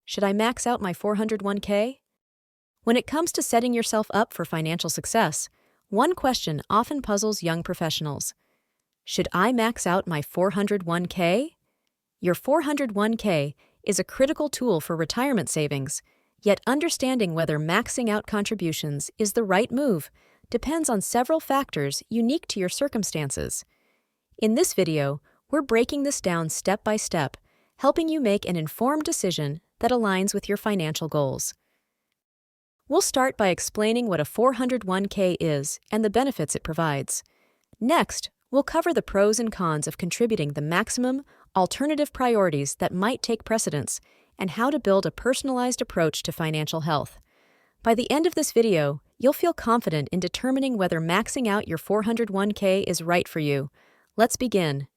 Should I max out my 401k? When it comes to setting yourself up for financial success, one question often puzzles young professionals. Should I max out my 401k? Your 401k is a critical tool for retirement savings, yet understanding whether maxing out contributions is the right move depends on several factors unique to your circumstances. In this video, we're breaking this down step by step, helping you make an informed decision that aligns with your financial goals. We'll start by explaining what a 401k is and the benefits it provides. Next, we'll cover the pros and cons of contributing the maximum, alternative priorities that might take precedence, and how to build a personalized approach to financial health. By the end of this video, you'll feel confident in determining whether maxing out your 401k is right for you. Let's begin.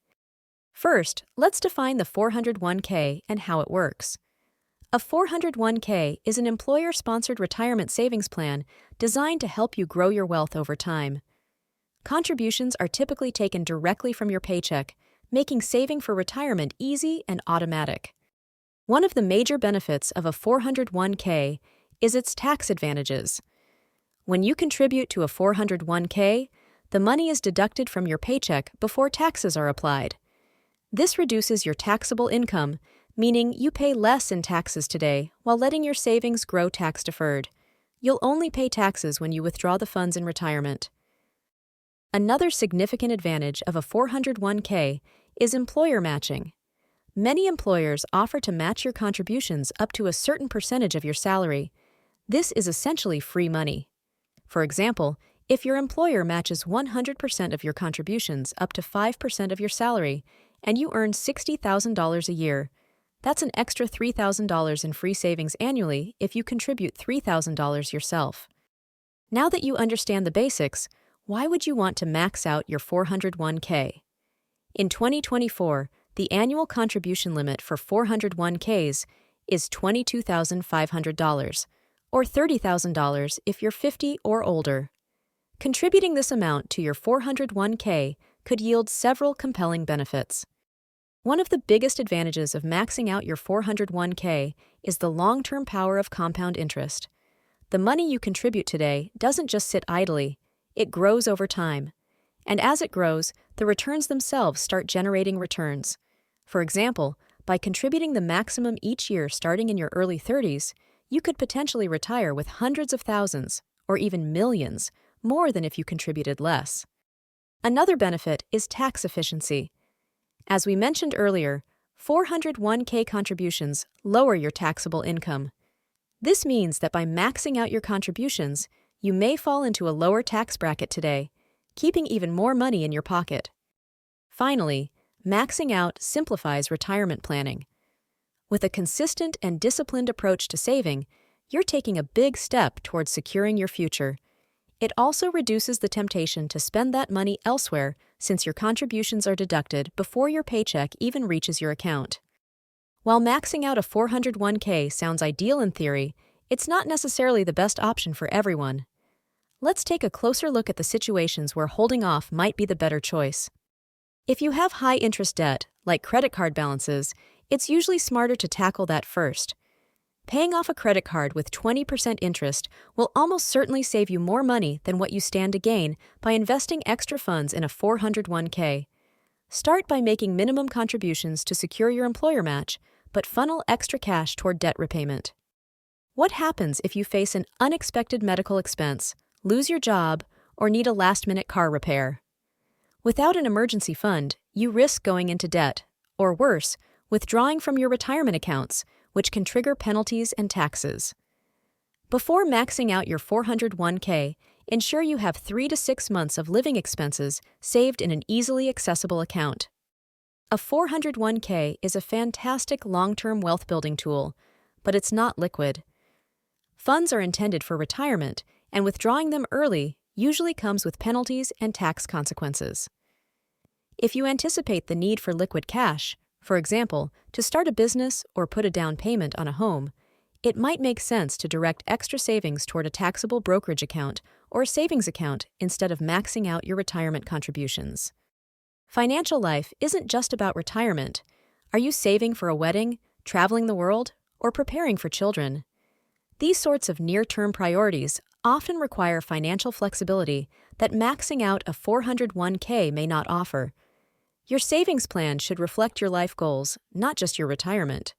First, let's define the 401k and how it works. A 401k is an employer-sponsored retirement savings plan designed to help you grow your wealth over time. Contributions are typically taken directly from your paycheck, making saving for retirement easy and automatic. One of the major benefits of a 401k is its tax advantages. When you contribute to a 401k, the money is deducted from your paycheck before taxes are applied. This reduces your taxable income, meaning you pay less in taxes today while letting your savings grow tax-deferred. You'll only pay taxes when you withdraw the funds in retirement. Another significant advantage of a 401k is employer matching. Many employers offer to match your contributions up to a certain percentage of your salary. This is essentially free money. For example, if your employer matches 100% of your contributions up to 5% of your salary, and you earn $60,000 a year, that's an extra $3,000 in free savings annually if you contribute $3,000 yourself. Now that you understand the basics, why would you want to max out your 401k? In 2024, the annual contribution limit for 401ks is $22,500, or $30,000 if you're 50 or older. Contributing this amount to your 401k could yield several compelling benefits. One of the biggest advantages of maxing out your 401k is the long-term power of compound interest. The money you contribute today doesn't just sit idly, it grows over time. And as it grows, the returns themselves start generating returns. For example, by contributing the maximum each year starting in your early 30s, you could potentially retire with hundreds of thousands, or even millions, more than if you contributed less. Another benefit is tax efficiency. As we mentioned earlier, 401k contributions lower your taxable income. This means that by maxing out your contributions, you may fall into a lower tax bracket today, keeping even more money in your pocket. Finally, maxing out simplifies retirement planning. With a consistent and disciplined approach to saving, you're taking a big step towards securing your future. It also reduces the temptation to spend that money elsewhere since your contributions are deducted before your paycheck even reaches your account. While maxing out a 401k sounds ideal in theory, it's not necessarily the best option for everyone. Let's take a closer look at the situations where holding off might be the better choice. If you have high-interest debt, like credit card balances, it's usually smarter to tackle that first. Paying off a credit card with 20% interest will almost certainly save you more money than what you stand to gain by investing extra funds in a 401k. Start by making minimum contributions to secure your employer match, but funnel extra cash toward debt repayment. What happens if you face an unexpected medical expense, lose your job, or need a last-minute car repair? Without an emergency fund, you risk going into debt, or worse, withdrawing from your retirement accounts, which can trigger penalties and taxes. Before maxing out your 401k, ensure you have 3 to 6 months of living expenses saved in an easily accessible account. A 401k is a fantastic long-term wealth-building tool, but it's not liquid. Funds are intended for retirement, and withdrawing them early usually comes with penalties and tax consequences. If you anticipate the need for liquid cash, for example, to start a business or put a down payment on a home, it might make sense to direct extra savings toward a taxable brokerage account or a savings account instead of maxing out your retirement contributions. Financial life isn't just about retirement. Are you saving for a wedding, traveling the world, or preparing for children. These sorts of near-term priorities often require financial flexibility that maxing out a 401k may not offer. Your savings plan should reflect your life goals, not just your retirement.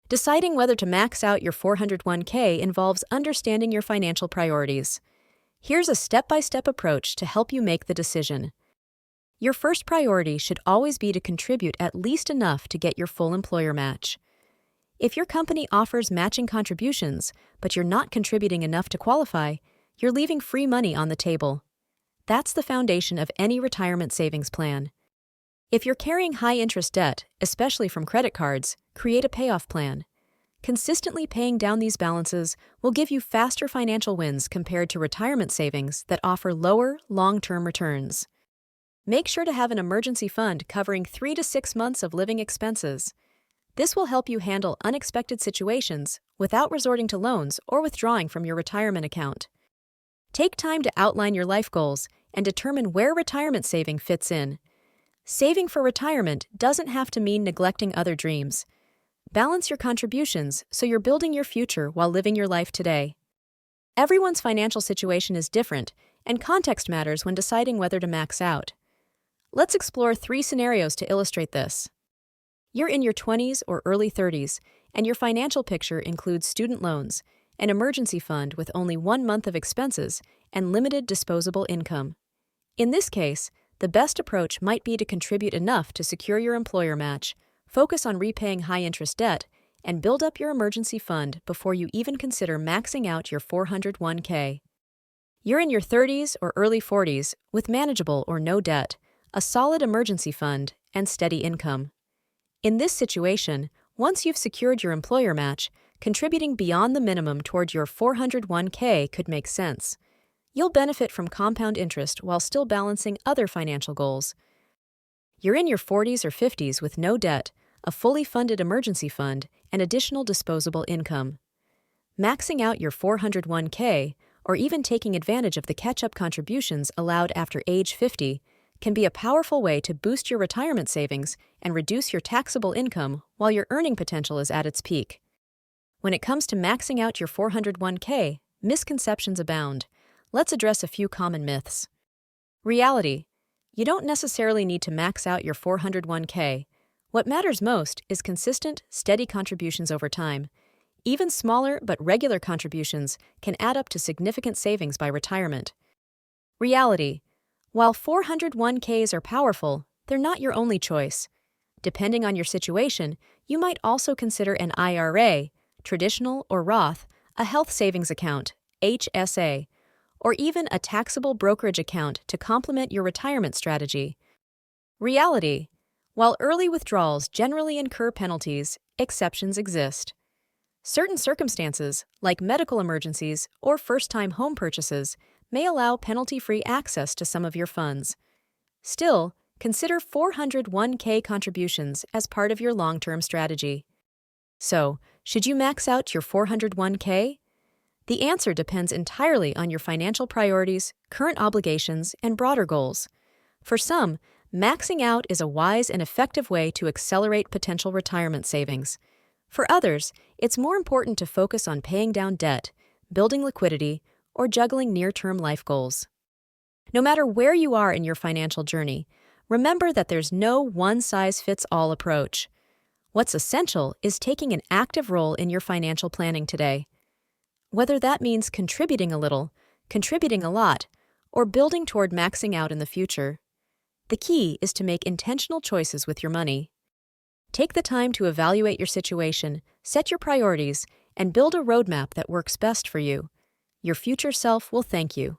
Deciding whether to max out your 401k involves understanding your financial priorities. Here's a step-by-step approach to help you make the decision. Your first priority should always be to contribute at least enough to get your full employer match. If your company offers matching contributions, but you're not contributing enough to qualify, you're leaving free money on the table. That's the foundation of any retirement savings plan. If you're carrying high-interest debt, especially from credit cards, create a payoff plan. Consistently paying down these balances will give you faster financial wins compared to retirement savings that offer lower, long-term returns. Make sure to have an emergency fund covering 3 to 6 months of living expenses. This will help you handle unexpected situations without resorting to loans or withdrawing from your retirement account. Take time to outline your life goals and determine where retirement saving fits in. Saving for retirement doesn't have to mean neglecting other dreams. Balance your contributions so you're building your future while living your life today. Everyone's financial situation is different, and context matters when deciding whether to max out. Let's explore 3 scenarios to illustrate this. You're in your 20s or early 30s, and your financial picture includes student loans, an emergency fund with only 1 month of expenses, and limited disposable income. In this case, the best approach might be to contribute enough to secure your employer match, focus on repaying high-interest debt, and build up your emergency fund before you even consider maxing out your 401k. You're in your 30s or early 40s with manageable or no debt, a solid emergency fund, and steady income. In this situation, once you've secured your employer match, contributing beyond the minimum toward your 401k could make sense. You'll benefit from compound interest while still balancing other financial goals. You're in your 40s or 50s with no debt, a fully funded emergency fund, and additional disposable income. Maxing out your 401k, or even taking advantage of the catch-up contributions allowed after age 50, can be a powerful way to boost your retirement savings and reduce your taxable income while your earning potential is at its peak. When it comes to maxing out your 401k, misconceptions abound. Let's address a few common myths. Reality: you don't necessarily need to max out your 401k. What matters most is consistent, steady contributions over time. Even smaller but regular contributions can add up to significant savings by retirement. Reality: while 401ks are powerful, they're not your only choice. Depending on your situation, you might also consider an IRA, traditional or Roth, a health savings account, HSA, or even a taxable brokerage account to complement your retirement strategy. Reality: while early withdrawals generally incur penalties, exceptions exist. Certain circumstances, like medical emergencies or first-time home purchases, may allow penalty-free access to some of your funds. Still, consider 401k contributions as part of your long-term strategy. So, should you max out your 401k? The answer depends entirely on your financial priorities, current obligations, and broader goals. For some, maxing out is a wise and effective way to accelerate potential retirement savings. For others, it's more important to focus on paying down debt, building liquidity, or juggling near-term life goals. No matter where you are in your financial journey, remember that there's no one-size-fits-all approach. What's essential is taking an active role in your financial planning today. Whether that means contributing a little, contributing a lot, or building toward maxing out in the future, the key is to make intentional choices with your money. Take the time to evaluate your situation, set your priorities, and build a roadmap that works best for you. Your future self will thank you.